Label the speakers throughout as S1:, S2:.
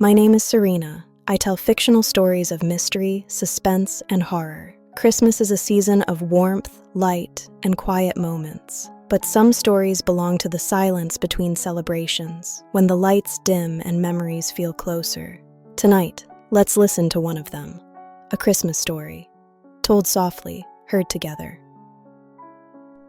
S1: My name is Serena. I tell fictional stories of mystery, suspense, and horror. Christmas is a season of warmth, light, and quiet moments. But some stories belong to the silence between celebrations, when the lights dim and memories feel closer. Tonight, let's listen to one of them. A Christmas story, told softly, heard together.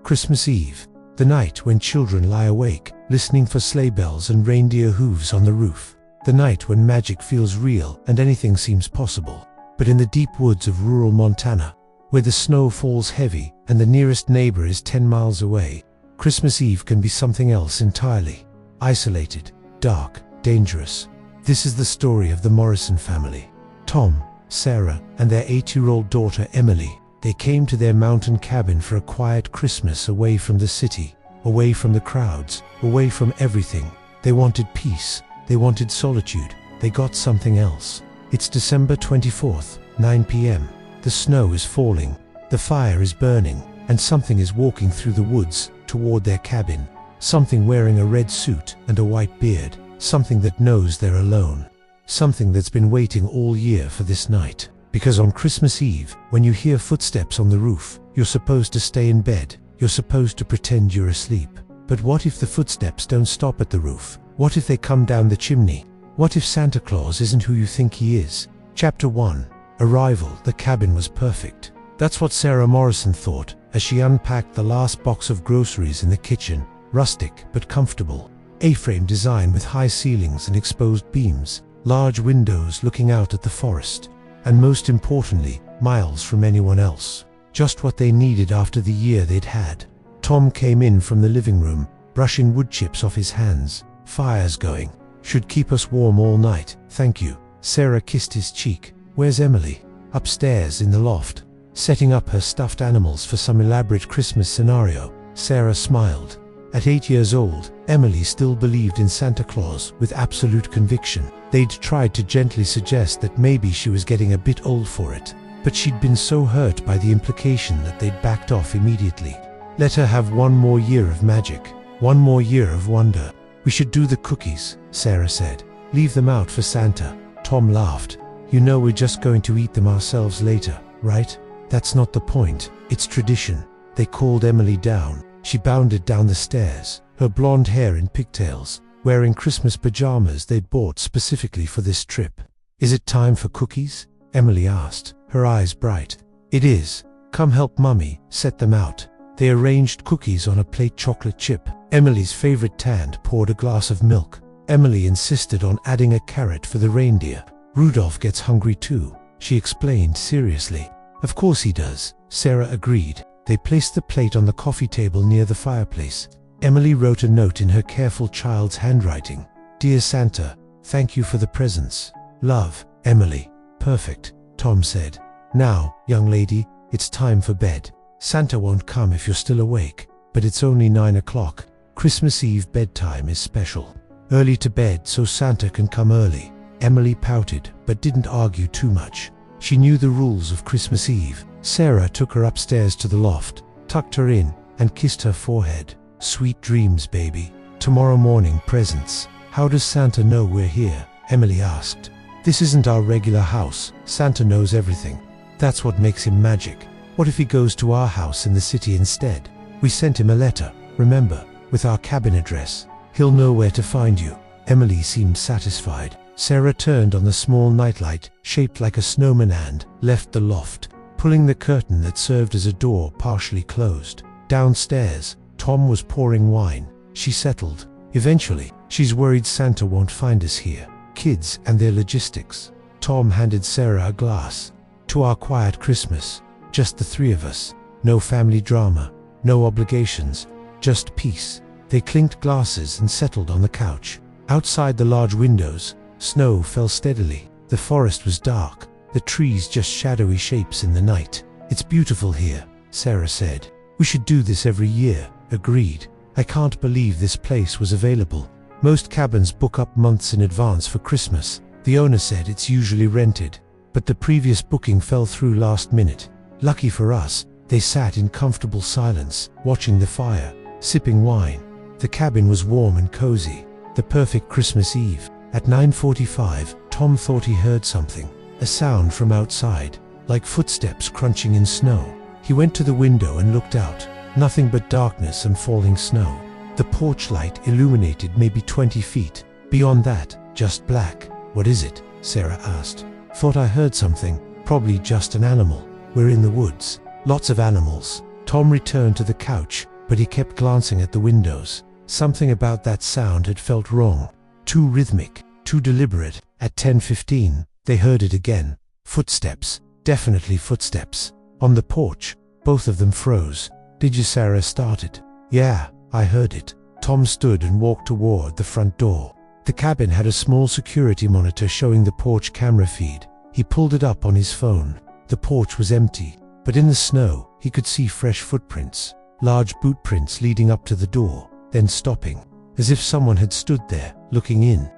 S2: Christmas Eve, the night when children lie awake, listening for sleigh bells and reindeer hooves on the roof. The night when magic feels real and anything seems possible. But in the deep woods of rural Montana, where the snow falls heavy and the nearest neighbor is 10 miles away, Christmas Eve can be something else entirely. Isolated, dark, dangerous. This is the story of the Morrison family. Tom, Sarah, and their 8-year-old daughter Emily. They came to their mountain cabin for a quiet Christmas away from the city, away from the crowds, away from everything. They wanted peace. They wanted solitude. They got something else. It's December 24th, 9 p.m. The snow is falling, the fire is burning, and something is walking through the woods toward their cabin. Something wearing a red suit and a white beard. Something that knows they're alone. Something that's been waiting all year for this night. Because on Christmas Eve, when you hear footsteps on the roof, you're supposed to stay in bed. You're supposed to pretend you're asleep. But what if the footsteps don't stop at the roof? What if they come down the chimney? What if Santa Claus isn't who you think he is? Chapter 1. Arrival. The cabin was perfect. That's what Sarah Morrison thought as she unpacked the last box of groceries in the kitchen. Rustic but comfortable. A-frame design with high ceilings and exposed beams. Large windows looking out at the forest. And most importantly, miles from anyone else. Just what they needed after the year they'd had. Tom came in from the living room, brushing wood chips off his hands. Fire's going. Should keep us warm all night, thank you. Sarah kissed his cheek. Where's Emily? Upstairs in the loft, setting up her stuffed animals for some elaborate Christmas scenario. Sarah smiled. At 8 years old, Emily still believed in Santa Claus with absolute conviction. They'd tried to gently suggest that maybe she was getting a bit old for it, but she'd been so hurt by the implication that they'd backed off immediately. Let her have one more year of magic, one more year of wonder. We should do the cookies, Sarah said. Leave them out for Santa. Tom laughed. You know we're just going to eat them ourselves later, right? That's not the point. It's tradition. They called Emily down. She bounded down the stairs, her blonde hair in pigtails, wearing Christmas pajamas they'd bought specifically for this trip. Is it time for cookies? Emily asked, her eyes bright. It is. Come help Mummy set them out. They arranged cookies on a plate chocolate chip. Emily's favorite Tand poured a glass of milk. Emily insisted on adding a carrot for the reindeer. Rudolph gets hungry too, she explained seriously. Of course he does, Sarah agreed. They placed the plate on the coffee table near the fireplace. Emily wrote a note in her careful child's handwriting. Dear Santa, thank you for the presents. Love, Emily. Perfect, Tom said. Now, young lady, it's time for bed. Santa won't come if you're still awake, but it's only 9 o'clock. Christmas Eve bedtime is special. Early to bed so Santa can come early. Emily pouted, but didn't argue too much. She knew the rules of Christmas Eve. Sarah took her upstairs to the loft, tucked her in, and kissed her forehead. Sweet dreams, baby. Tomorrow morning, presents. How does Santa know we're here? Emily asked. This isn't our regular house. Santa knows everything. That's what makes him magic. What if he goes to our house in the city instead? We sent him a letter, remember, with our cabin address. He'll know where to find you. Emily seemed satisfied. Sarah turned on the small nightlight, shaped like a snowman, and left the loft, pulling the curtain that served as a door partially closed. Downstairs, Tom was pouring wine. She settled. Eventually, she's worried Santa won't find us here. Kids and their logistics. Tom handed Sarah a glass. To our quiet Christmas. Just the three of us. No family drama. No obligations. Just peace. They clinked glasses and settled on the couch. Outside the large windows, snow fell steadily. The forest was dark, the trees just shadowy shapes in the night. It's beautiful here, Sarah said. We should do this every year. Agreed. I can't believe this place was available. Most cabins book up months in advance for Christmas. The owner said it's usually rented, but the previous booking fell through last minute. Lucky for us, they sat in comfortable silence, watching the fire, sipping wine. The cabin was warm and cozy. The perfect Christmas Eve. At 9:45, Tom thought he heard something, a sound from outside, like footsteps crunching in snow. He went to the window and looked out. Nothing but darkness and falling snow. The porch light illuminated maybe 20 feet. Beyond that, just black. "What is it?" Sarah asked. "Thought I heard something. Probably just an animal. We're in the woods. Lots of animals." Tom returned to the couch, but he kept glancing at the windows. Something about that sound had felt wrong. Too rhythmic, too deliberate. At 10:15, they heard it again. Footsteps. Definitely footsteps. On the porch, both of them froze. "Did you?" Sarah started. "Yeah, I heard it." Tom stood and walked toward the front door. The cabin had a small security monitor showing the porch camera feed. He pulled it up on his phone. The porch was empty, but in the snow, he could see fresh footprints. Large boot prints leading up to the door, then stopping, as if someone had stood there, looking in.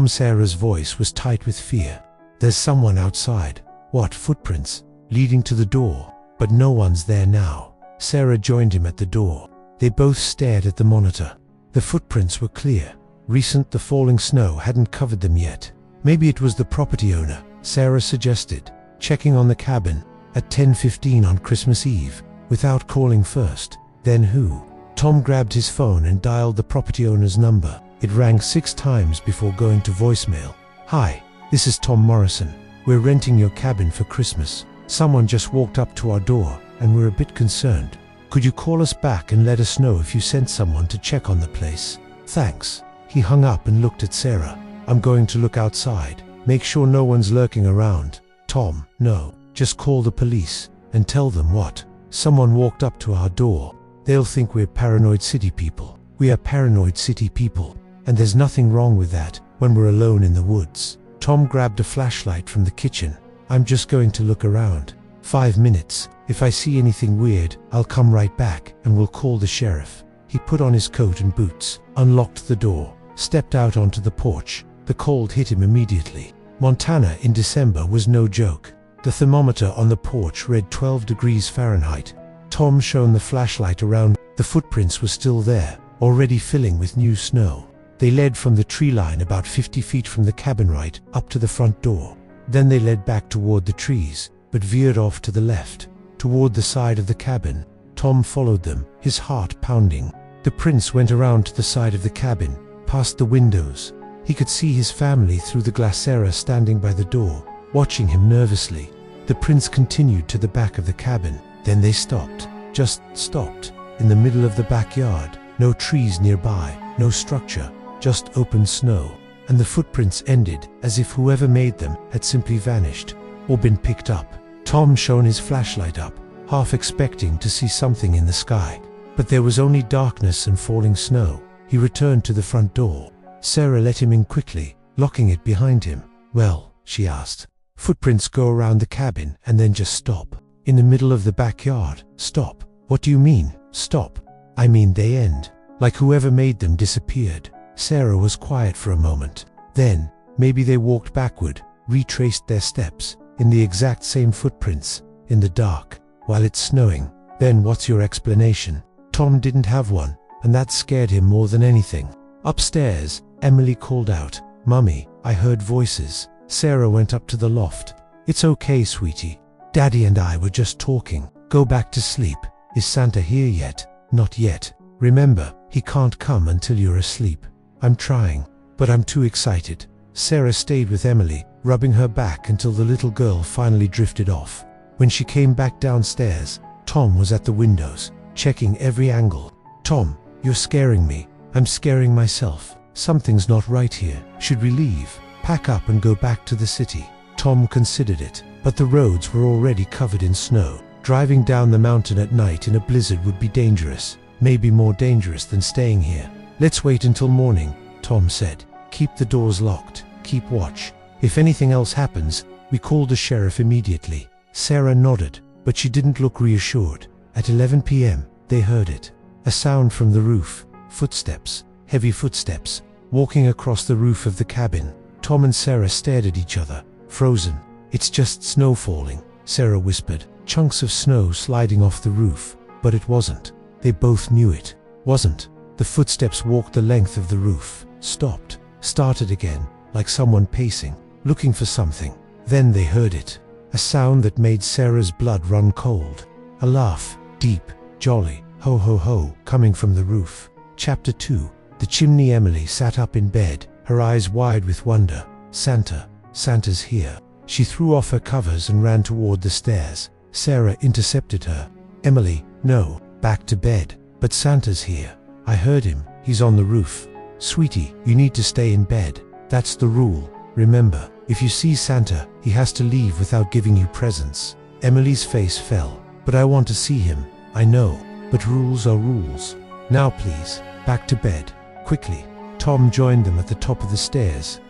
S2: Sarah's voice was tight with fear. "There's someone outside." "What?" "Footprints, leading to the door, but no one's there now." Sarah joined him at the door. They both stared at the monitor. The footprints were clear. Recent, the falling snow hadn't covered them yet. "Maybe it was the property owner," Sarah suggested, checking on the cabin. At 10:15 on Christmas Eve, without calling first. Then who? Tom grabbed his phone and dialed the property owner's number. It rang 6 times before going to voicemail. "Hi, this is Tom Morrison. We're renting your cabin for Christmas. Someone just walked up to our door, and we're a bit concerned. Could you call us back and let us know if you sent someone to check on the place? Thanks." He hung up and looked at Sarah. "I'm going to look outside. Make sure no one's lurking around." "Tom, no. Just call the police and tell them what? Someone walked up to our door. They'll think we're paranoid city people. We are paranoid city people, and there's nothing wrong with that when we're alone in the woods." Tom grabbed a flashlight from the kitchen. "I'm just going to look around. 5 minutes. If I see anything weird, I'll come right back and we'll call the sheriff." He put on his coat and boots, unlocked the door, stepped out onto the porch. The cold hit him immediately. Montana in December was no joke. The thermometer on the porch read 12 degrees Fahrenheit. Tom shone the flashlight around. The footprints were still there, already filling with new snow. They led from the tree line about 50 feet from the cabin right up to the front door. Then they led back toward the trees, but veered off to the left, toward the side of the cabin. Tom followed them, his heart pounding. The prints went around to the side of the cabin, past the windows. He could see his family through the glass. Sarah standing by the door, watching him nervously. The prints continued to the back of the cabin. Then they stopped, just stopped, in the middle of the backyard. No trees nearby, no structure, just open snow. And the footprints ended as if whoever made them had simply vanished, or been picked up. Tom shone his flashlight up, half expecting to see something in the sky. But there was only darkness and falling snow. He returned to the front door. Sarah let him in quickly, locking it behind him. "Well," she asked, "footprints go around the cabin and then just stop. In the middle of the backyard. Stop." "What do you mean, stop?" "I mean they end. Like whoever made them disappeared." Sarah was quiet for a moment. Then, maybe they walked backward, retraced their steps, in the exact same footprints, in the dark, while it's snowing. "Then what's your explanation?" Tom didn't have one, and that scared him more than anything. Upstairs, Emily called out, "Mummy, I heard voices." Sarah went up to the loft. "It's okay, sweetie. Daddy and I were just talking. Go back to sleep. Is Santa here yet?" "Not yet. Remember, he can't come until you're asleep." "I'm trying, but I'm too excited." Sarah stayed with Emily, rubbing her back until the little girl finally drifted off. When she came back downstairs, Tom was at the windows, checking every angle. "Tom, you're scaring me. I'm scaring myself. Something's not right here. Should we leave? Pack up and go back to the city?" Tom considered it, but the roads were already covered in snow. Driving down the mountain at night in a blizzard would be dangerous, maybe more dangerous than staying here. "Let's wait until morning," Tom said. "Keep the doors locked. Keep watch. If anything else happens, we call the sheriff immediately." Sarah nodded, but she didn't look reassured. At 11 p.m., they heard it. A sound from the roof. Footsteps. Heavy footsteps. Walking across the roof of the cabin. Tom and Sarah stared at each other, frozen. "It's just snow falling," Sarah whispered. "Chunks of snow sliding off the roof." But it wasn't. They both knew it wasn't. The footsteps walked the length of the roof, stopped, started again, like someone pacing, looking for something. Then they heard it. A sound that made Sarah's blood run cold. A laugh, deep, jolly, ho ho ho, coming from the roof. Chapter 2. The chimney. Emily sat up in bed, her eyes wide with wonder. Santa's here. She threw off her covers and ran toward the stairs. Sarah intercepted her. Emily, no, back to bed. But Santa's here. I heard him. He's on the roof. Sweetie, you need to stay in bed. That's the rule. Remember, if you see Santa, he has to leave without giving you presents. Emily's face fell. But I want to see him. I know, but rules are rules. Now please, back to bed. Quickly. Tom joined them at the top of the stairs.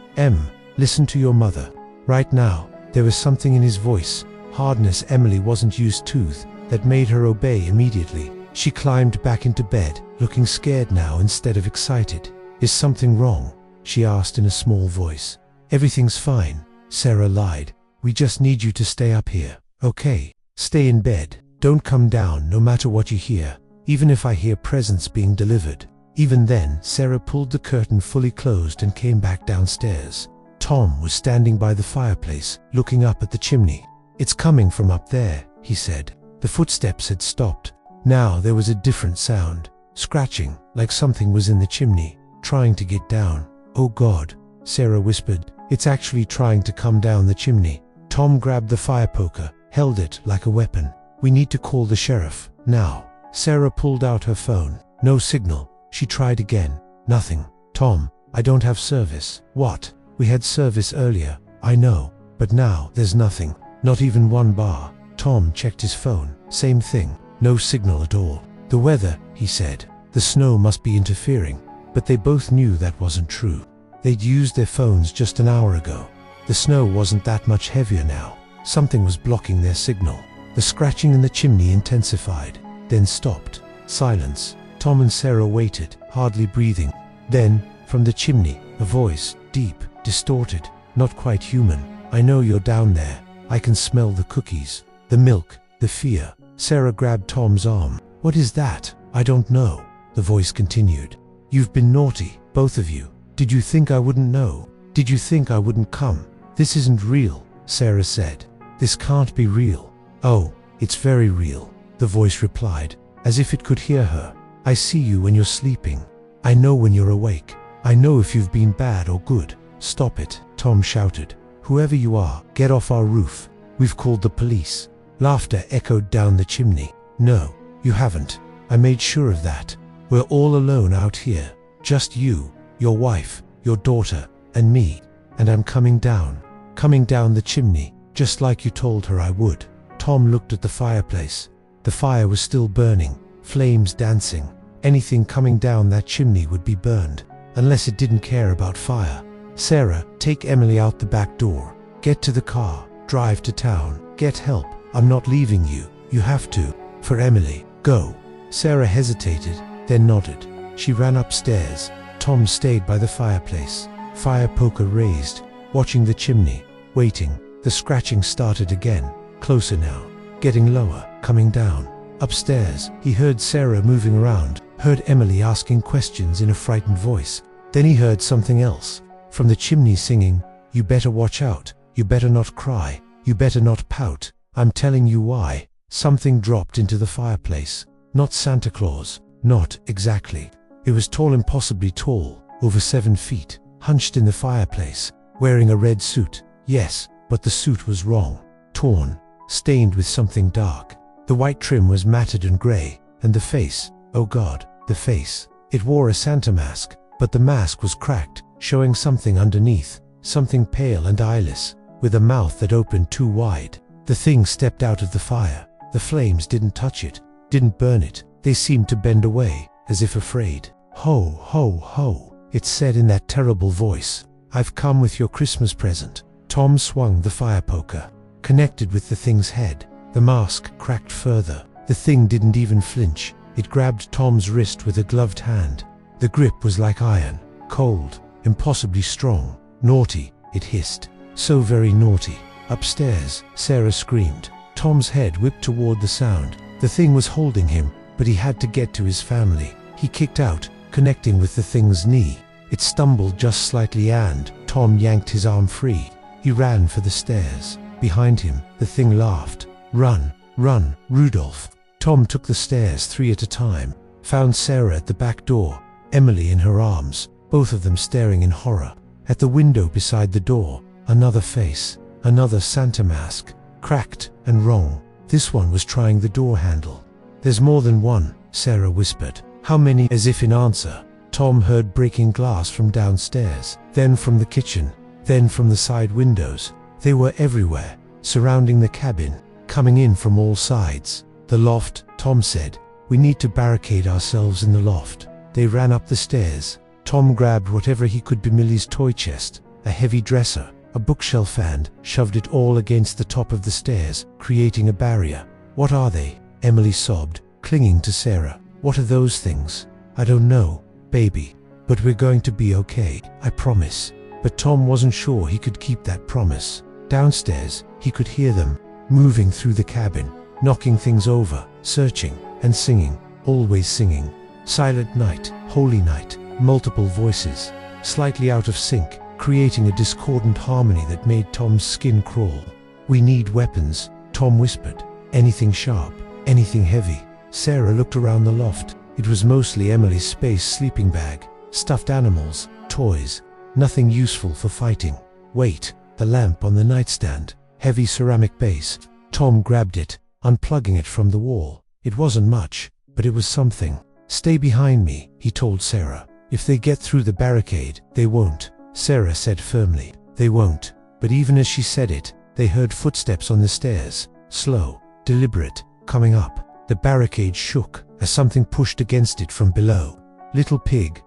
S2: Listen to your mother. Right now. There was something in his voice, hardness Emily wasn't used to, that made her obey immediately. She climbed back into bed, looking scared now instead of excited. Is something wrong? She asked in a small voice. Everything's fine, Sarah lied. We just need you to stay up here. Okay, stay in bed. Don't come down no matter what you hear, even if I hear presents being delivered. Even then, Sarah pulled the curtain fully closed and came back downstairs. Tom was standing by the fireplace, looking up at the chimney. It's coming from up there, he said. The footsteps had stopped. Now there was a different sound. Scratching, like something was in the chimney, trying to get down. Oh God, Sarah whispered. It's actually trying to come down the chimney. Tom grabbed the fire poker, held it like a weapon. We need to call the sheriff, now. Sarah pulled out her phone. No signal. She tried again. Nothing. Tom, I don't have service. What? We had service earlier. I know. But now, there's nothing. Not even one bar. Tom checked his phone. Same thing. No signal at all. The weather, he said. The snow must be interfering. But they both knew that wasn't true. They'd used their phones just an hour ago. The snow wasn't that much heavier now. Something was blocking their signal. The scratching in the chimney intensified, then stopped. Silence. Tom and Sarah waited, hardly breathing. Then, from the chimney, a voice, deep, distorted, not quite human. I know you're down there. I can smell the cookies, the milk, the fear. Sarah grabbed Tom's arm. What is that? I don't know, the voice continued. You've been naughty, both of you. Did you think I wouldn't know? Did you think I wouldn't come? This isn't real, Sarah said. This can't be real. Oh, it's very real, the voice replied, as if it could hear her. I see you when you're sleeping. I know when you're awake. I know if you've been bad or good. Stop it, Tom shouted. Whoever you are, get off our roof. We've called the police. Laughter echoed down the chimney. No, you haven't. I made sure of that. We're all alone out here. Just you, your wife, your daughter, and me. And I'm coming down the chimney, just like you told her I would. Tom looked at the fireplace. The fire was still burning, flames dancing. Anything coming down that chimney would be burned, unless it didn't care about fire. Sarah, take Emily out the back door. Get to the car, drive to town, get help. I'm not leaving you. You have to. For Emily, go. Sarah hesitated, then nodded. She ran upstairs. Tom stayed by the fireplace, fire poker raised, watching the chimney, waiting. The scratching started again, closer now, getting lower, coming down. Upstairs, he heard Sarah moving around, heard Emily asking questions in a frightened voice. Then he heard something else, from the chimney singing, you better watch out, you better not cry, you better not pout, I'm telling you why. Something dropped into the fireplace. Not Santa Claus, not exactly. It was tall, impossibly tall, over 7 feet, hunched in the fireplace, wearing a red suit. Yes, but the suit was wrong. Torn, stained with something dark. The white trim was matted and gray, and the face, oh God, the face. It wore a Santa mask, but the mask was cracked, showing something underneath, something pale and eyeless, with a mouth that opened too wide. The thing stepped out of the fire. The flames didn't touch it, didn't burn it. They seemed to bend away, as if afraid. Ho, ho, ho, it said in that terrible voice. I've come with your Christmas present. Tom swung the fire poker, connected with the thing's head. The mask cracked further. The thing didn't even flinch. It grabbed Tom's wrist with a gloved hand. The grip was like iron, cold, impossibly strong. Naughty, it hissed. So very naughty. Upstairs, Sarah screamed. Tom's head whipped toward the sound. The thing was holding him, but he had to get to his family. He kicked out, connecting with the thing's knee. It stumbled just slightly and Tom yanked his arm free. He ran for the stairs. Behind him, the thing laughed. "Run, run, Rudolph." Tom took the stairs 3 at a time, found Sarah at the back door, Emily in her arms, both of them staring in horror. At the window beside the door, another face, another Santa mask, cracked and wrong. This one was trying the door handle. "There's more than one," Sarah whispered. "How many?" As if in answer, Tom heard breaking glass from downstairs, then from the kitchen, then from the side windows. They were everywhere, surrounding the cabin, coming in from all sides. "The loft," Tom said. "We need to barricade ourselves in the loft." They ran up the stairs. Tom grabbed whatever he could, Millie's toy chest, a heavy dresser, a bookshelf, and shoved it all against the top of the stairs, creating a barrier. "What are they?" Emily sobbed, clinging to Sarah. "What are those things?" "I don't know, baby. But we're going to be okay, I promise." But Tom wasn't sure he could keep that promise. Downstairs, he could hear them, moving through the cabin, knocking things over, searching, and singing, always singing. Silent night, holy night, multiple voices, slightly out of sync, creating a discordant harmony that made Tom's skin crawl. "We need weapons," Tom whispered. "Anything sharp, anything heavy." Sarah looked around the loft. It was mostly Emily's space sleeping bag, stuffed animals, toys, nothing useful for fighting. "Wait," the lamp on the nightstand, heavy ceramic base. Tom grabbed it, unplugging it from the wall. It wasn't much, but it was something. "Stay behind me," he told Sarah. "If they get through the barricade, they won't." Sarah said firmly, "They won't." But even as she said it, they heard footsteps on the stairs, slow, deliberate, coming up. The barricade shook as something pushed against it from below. Little pig,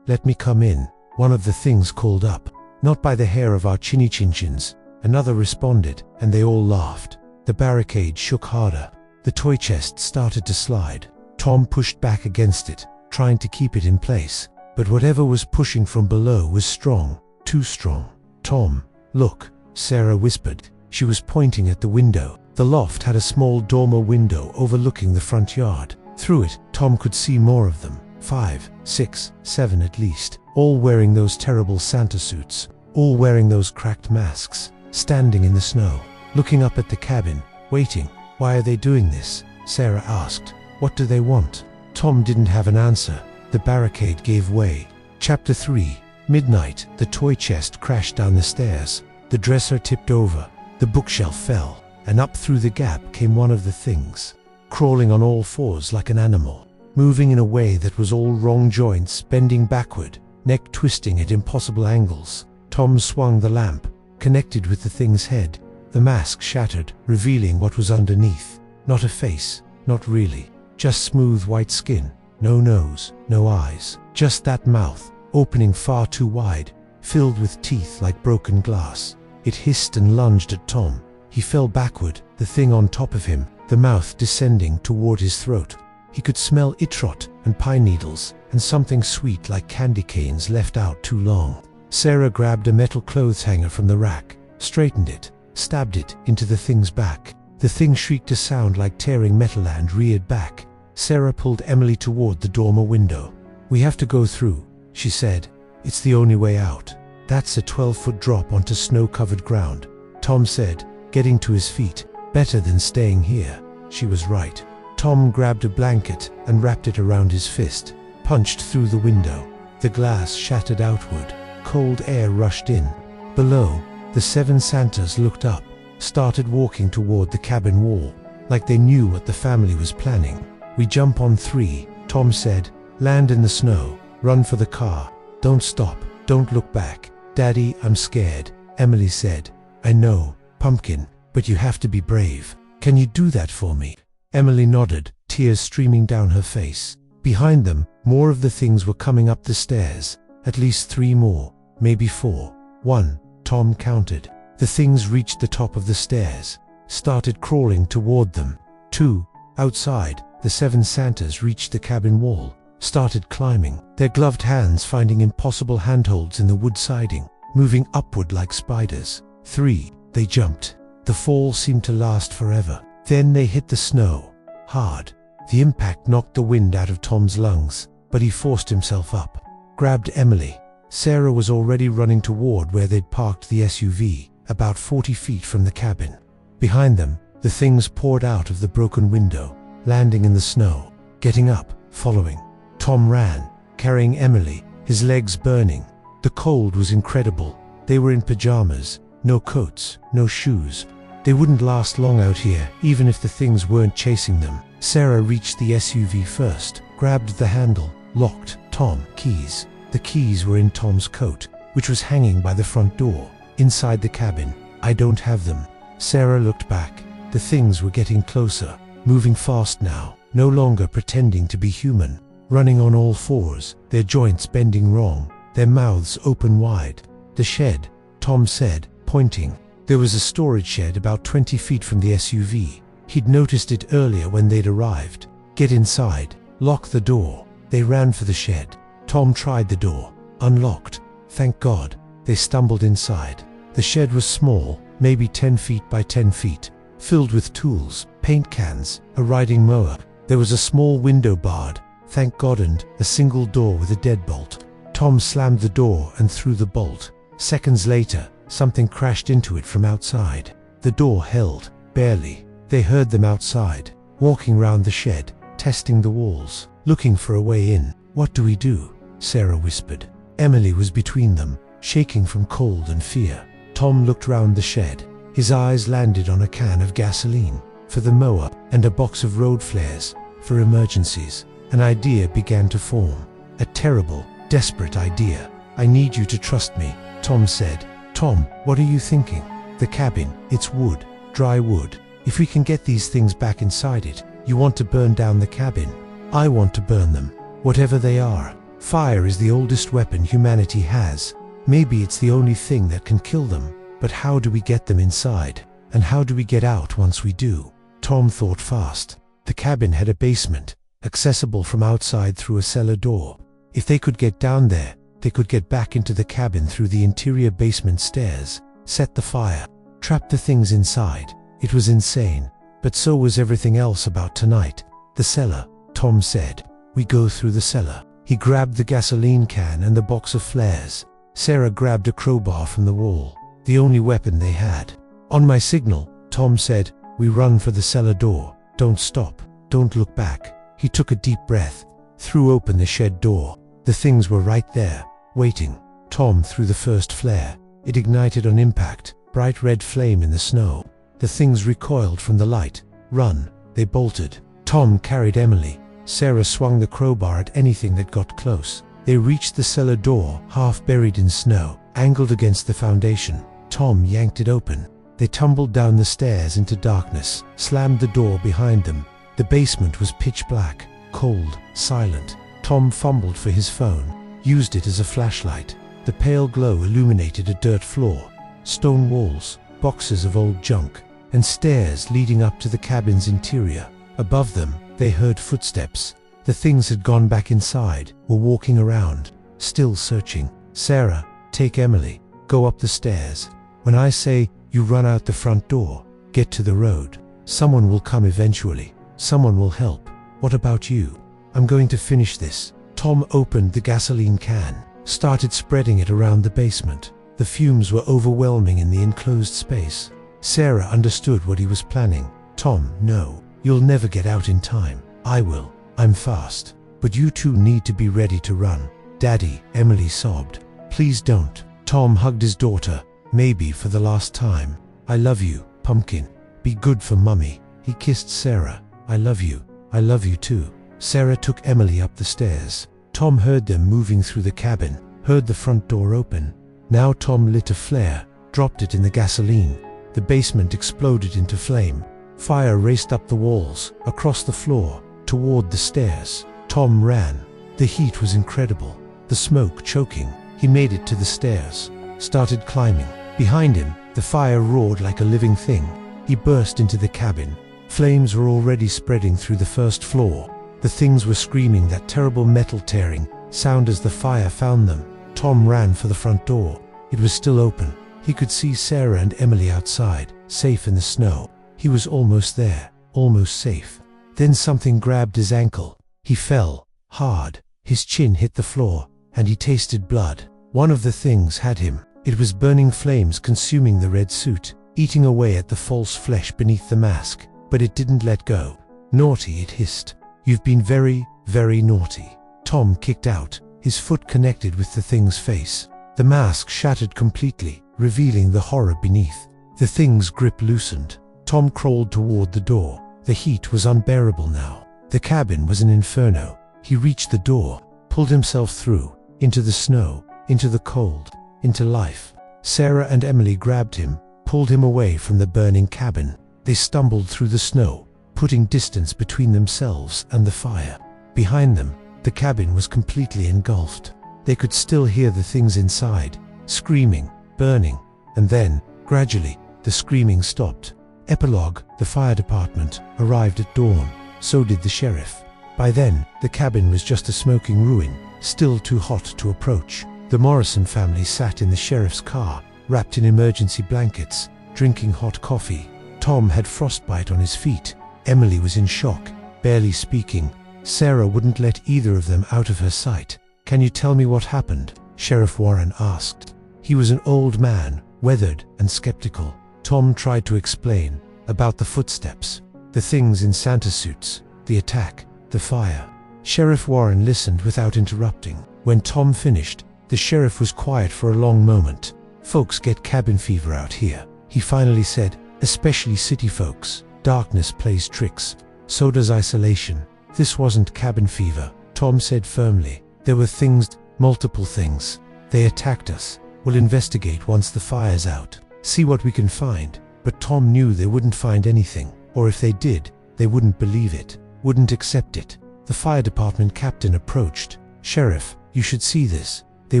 S2: let me come in," one of the things called up. "Not by the hair of our chinny chin-chins," another responded, and they all laughed. The barricade shook harder. The toy chest started to slide. Tom pushed back against it, trying to keep it in place. But whatever was pushing from below was strong, too strong. "Tom, look," Sarah whispered. She was pointing at the window. The loft had a small dormer window overlooking the front yard. Through it, Tom could see more of them. 5, 6, 7 at least, all wearing those terrible Santa suits, all wearing those cracked masks, standing in the snow, looking up at the cabin, waiting. "Why are they doing this?" Sarah asked. "What do they want?" Tom didn't have an answer. The barricade gave way. Chapter 3. Midnight. The toy chest crashed down the stairs. The dresser tipped over. The bookshelf fell, and up through the gap came one of the things, crawling on all fours like an animal, moving in a way that was all wrong joints, bending backward, neck twisting at impossible angles. Tom swung the lamp, connected with the thing's head. The mask shattered, revealing what was underneath. Not a face, not really. Just smooth white skin. No nose, no eyes. Just that mouth, opening far too wide, filled with teeth like broken glass. It hissed and lunged at Tom. He fell backward, the thing on top of him, the mouth descending toward his throat. He could smell it rot and pine needles, and something sweet like candy canes left out too long. Sarah grabbed a metal clothes hanger from the rack, straightened it, stabbed it into the thing's back. The thing shrieked a sound like tearing metal and reared back. Sarah pulled Emily toward the dormer window. "We have to go through," she said. "It's the only way out." "That's a 12-foot drop onto snow-covered ground," Tom said, getting to his feet. "Better than staying here." She was right. Tom grabbed a blanket and wrapped it around his fist, punched through the window. The glass shattered outward. Cold air rushed in. Below, the 7 Santas looked up, started walking toward the cabin wall, like they knew what the family was planning. "We jump on 3, Tom said. "Land in the snow. Run for the car. Don't stop. Don't look back." "Daddy, I'm scared," Emily said. "I know, Pumpkin, but you have to be brave. Can you do that for me?" Emily nodded, tears streaming down her face. Behind them, more of the things were coming up the stairs. At least 3 more, maybe 4. 1, Tom counted. The things reached the top of the stairs, started crawling toward them. 2, outside, the 7 Santas reached the cabin wall, started climbing, their gloved hands finding impossible handholds in the wood siding, moving upward like spiders. 3, they jumped. The fall seemed to last forever. Then they hit the snow, hard. The impact knocked the wind out of Tom's lungs, but he forced himself up, grabbed Emily, Sarah was already running toward where they'd parked the SUV, about 40 feet from the cabin. Behind them, the things poured out of the broken window, landing in the snow, getting up, following. Tom ran, carrying Emily, his legs burning. The cold was incredible. They were in pajamas, no coats, no shoes. They wouldn't last long out here, even if the things weren't chasing them. Sarah reached the SUV first, grabbed the handle, locked. Tom, keys. The keys were in Tom's coat, which was hanging by the front door. Inside the cabin. I don't have them. Sarah looked back. The things were getting closer, moving fast now, no longer pretending to be human, running on all fours, their joints bending wrong, their mouths open wide. The shed, Tom said, pointing. There was a storage shed about 20 feet from the SUV. He'd noticed it earlier when they'd arrived. Get inside. Lock the door. They ran for the shed. Tom tried the door. Unlocked. Thank God. They stumbled inside. The shed was small, maybe 10 feet by 10 feet, filled with tools, paint cans, a riding mower. There was a small window barred, thank God, and a single door with a deadbolt. Tom slammed the door and threw the bolt. Seconds later, something crashed into it from outside. The door held, barely. They heard them outside, walking round the shed, testing the walls, looking for a way in. What do we do? Sarah whispered. Emily was between them, shaking from cold and fear. Tom looked round the shed. His eyes landed on a can of gasoline for the mower and a box of road flares for emergencies. An idea began to form. A terrible, desperate idea. I need you to trust me, Tom said. Tom, what are you thinking? The cabin, it's wood, dry wood. If we can get these things back inside it, you want to burn down the cabin. I want to burn them, whatever they are. Fire is the oldest weapon humanity has. Maybe it's the only thing that can kill them. But how do we get them inside? And how do we get out once we do? Tom thought fast. The cabin had a basement, accessible from outside through a cellar door. If they could get down there, they could get back into the cabin through the interior basement stairs, set the fire, trap the things inside. It was insane, but so was everything else about tonight. The cellar, Tom said. We go through the cellar. He grabbed the gasoline can and the box of flares. Sarah grabbed a crowbar from the wall, the only weapon they had. On my signal, Tom said, we run for the cellar door. Don't stop. Don't look back. He took a deep breath, threw open the shed door. The things were right there, waiting. Tom threw the first flare. It ignited on impact, bright red flame in the snow. The things recoiled from the light. Run. They bolted. Tom carried Emily. Sarah swung the crowbar at anything that got close. They reached the cellar door, half buried in snow, angled against the foundation. Tom yanked it open. They tumbled down the stairs into darkness, slammed the door behind them. The basement was pitch black, cold, silent. Tom fumbled for his phone, used it as a flashlight. The pale glow illuminated a dirt floor, stone walls, boxes of old junk, and stairs leading up to the cabin's interior. Above them, they heard footsteps. The things had gone back inside, were walking around, still searching. Sarah, take Emily, go up the stairs. When I say you run out the front door, get to the road. Someone will come eventually. Someone will help. What about you? I'm going to finish this. Tom opened the gasoline can, started spreading it around the basement. The fumes were overwhelming in the enclosed space. Sarah understood what he was planning. Tom, no. You'll never get out in time. I will. I'm fast. But you two need to be ready to run. Daddy, Emily sobbed. Please don't. Tom hugged his daughter, maybe for the last time. I love you, pumpkin. Be good for Mummy. He kissed Sarah. I love you. I love you too. Sarah took Emily up the stairs. Tom heard them moving through the cabin, heard the front door open. Now Tom lit a flare, dropped it in the gasoline. The basement exploded into flame. Fire raced up the walls, across the floor, toward the stairs. Tom ran. The heat was incredible. The smoke choking. He made it to the stairs, started climbing. Behind him, the fire roared like a living thing. He burst into the cabin. Flames were already spreading through the first floor. The things were screaming that terrible metal tearing sound as the fire found them. Tom ran for the front door. It was still open. He could see Sarah and Emily outside, safe in the snow. He was almost there, almost safe. Then something grabbed his ankle. He fell, hard. His chin hit the floor, and he tasted blood. One of the things had him. It was burning flames consuming the red suit, eating away at the false flesh beneath the mask, but it didn't let go. Naughty, it hissed. You've been very, very naughty. Tom kicked out, his foot connected with the thing's face. The mask shattered completely, revealing the horror beneath. The thing's grip loosened. Tom crawled toward the door. The heat was unbearable now. The cabin was an inferno. He reached the door, pulled himself through, into the snow, into the cold, into life. Sarah and Emily grabbed him, pulled him away from the burning cabin. They stumbled through the snow, putting distance between themselves and the fire. Behind them, the cabin was completely engulfed. They could still hear the things inside, screaming, burning, and then, gradually, the screaming stopped. Epilogue: the fire department arrived at dawn. So did the sheriff. By then, the cabin was just a smoking ruin, still too hot to approach. The Morrison family sat in the sheriff's car, wrapped in emergency blankets, drinking hot coffee. Tom had frostbite on his feet. Emily was in shock, barely speaking. Sarah wouldn't let either of them out of her sight. "Can you tell me what happened?" Sheriff Warren asked. He was an old man, weathered and skeptical. Tom tried to explain about the footsteps, the things in Santa suits, the attack, the fire. Sheriff Warren listened without interrupting. When Tom finished, the sheriff was quiet for a long moment. "Folks get cabin fever out here," he finally said, "especially city folks. Darkness plays tricks. So does isolation." "This wasn't cabin fever," Tom said firmly. "There were things, multiple things. They attacked us. We'll investigate once the fire's out. See what we can find." But Tom knew they wouldn't find anything, or if they did, they wouldn't believe it, wouldn't accept it. The fire department captain approached. "Sheriff, you should see this." They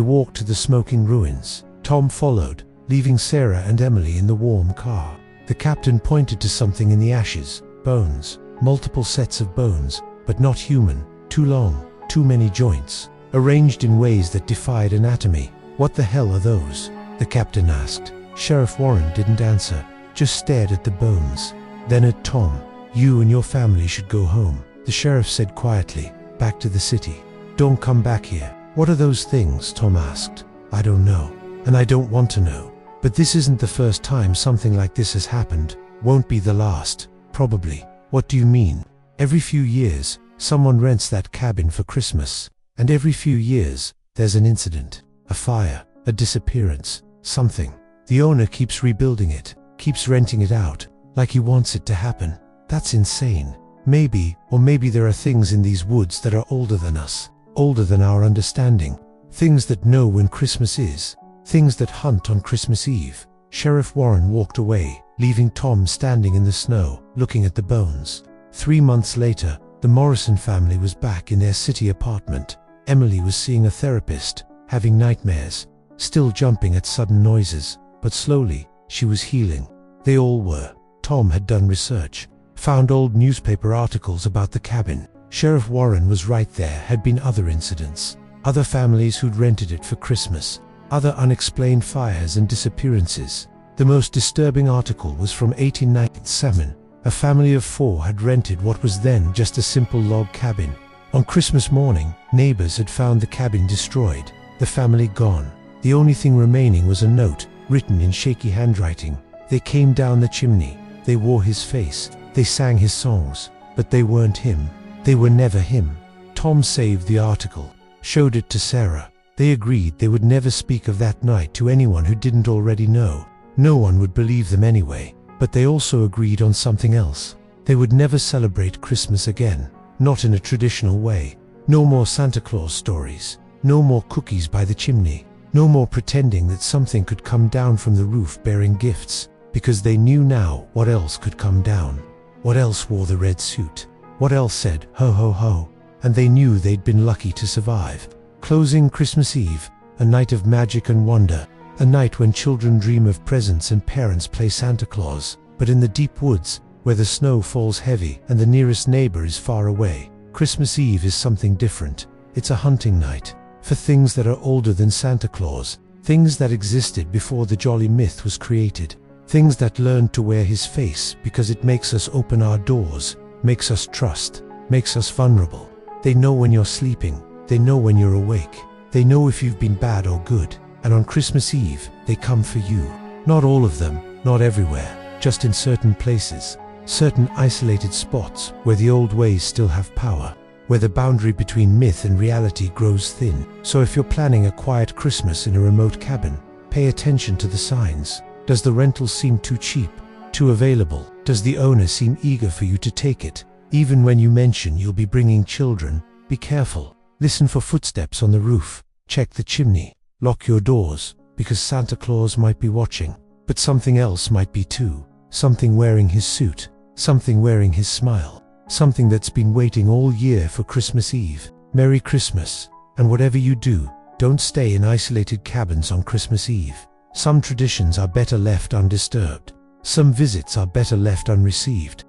S2: walked to the smoking ruins. Tom followed, leaving Sarah and Emily in the warm car. The captain pointed to something in the ashes. Bones. Multiple sets of bones, but not human. Too long, too many joints, arranged in ways that defied anatomy. "What the hell are those?" the captain asked. Sheriff Warren didn't answer, just stared at the bones. Then at Tom. "You and your family should go home," the sheriff said quietly. "Back to the city. Don't come back here." "What are those things?" Tom asked. "I don't know, and I don't want to know. But this isn't the first time something like this has happened. Won't be the last, probably." "What do you mean?" "Every few years, someone rents that cabin for Christmas. And every few years, there's an incident. A fire, a disappearance, something. The owner keeps rebuilding it, keeps renting it out, like he wants it to happen. That's insane. Maybe, or maybe there are things in these woods that are older than us, older than our understanding. Things that know when Christmas is. Things that hunt on Christmas Eve." Sheriff Warren walked away, leaving Tom standing in the snow, looking at the bones. 3 months later, the Morrison family was back in their city apartment. Emily was seeing a therapist, having nightmares, still jumping at sudden noises, but slowly, she was healing. They all were. Tom had done research, found old newspaper articles about the cabin. Sheriff Warren was right, there had been other incidents, other families who'd rented it for Christmas, other unexplained fires and disappearances. The most disturbing article was from 1897. A family of 4 had rented what was then just a simple log cabin. On Christmas morning, neighbors had found the cabin destroyed, the family gone. The only thing remaining was a note, written in shaky handwriting. "They came down the chimney. They wore his face. They sang his songs. But they weren't him. They were never him." Tom saved the article, showed it to Sarah. They agreed they would never speak of that night to anyone who didn't already know. No one would believe them anyway. But they also agreed on something else. They would never celebrate Christmas again, not in a traditional way. No more Santa Claus stories. No more cookies by the chimney. No more pretending that something could come down from the roof bearing gifts, because they knew now what else could come down. What else wore the red suit? What else said, "Ho ho ho"? And they knew they'd been lucky to survive. Closing Christmas Eve, a night of magic and wonder. A night when children dream of presents and parents play Santa Claus. But in the deep woods, where the snow falls heavy and the nearest neighbor is far away, Christmas Eve is something different. It's a hunting night for things that are older than Santa Claus, things that existed before the jolly myth was created, things that learned to wear his face because it makes us open our doors, makes us trust, makes us vulnerable. They know when you're sleeping. They know when you're awake. They know if you've been bad or good. And on Christmas Eve, they come for you. Not all of them, not everywhere, just in certain places, certain isolated spots where the old ways still have power, where the boundary between myth and reality grows thin. So if you're planning a quiet Christmas in a remote cabin, pay attention to the signs. Does the rental seem too cheap, too available? Does the owner seem eager for you to take it? Even when you mention you'll be bringing children, be careful. Listen for footsteps on the roof. Check the chimney. Lock your doors, because Santa Claus might be watching. But something else might be too. Something wearing his suit. Something wearing his smile. Something that's been waiting all year for Christmas Eve. Merry Christmas. And whatever you do, don't stay in isolated cabins on Christmas Eve. Some traditions are better left undisturbed. Some visits are better left unreceived.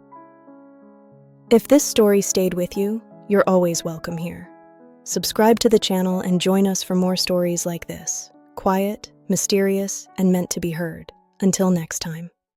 S1: If this story stayed with you, you're always welcome here. Subscribe to the channel and join us for more stories like this. Quiet, mysterious, and meant to be heard. Until next time.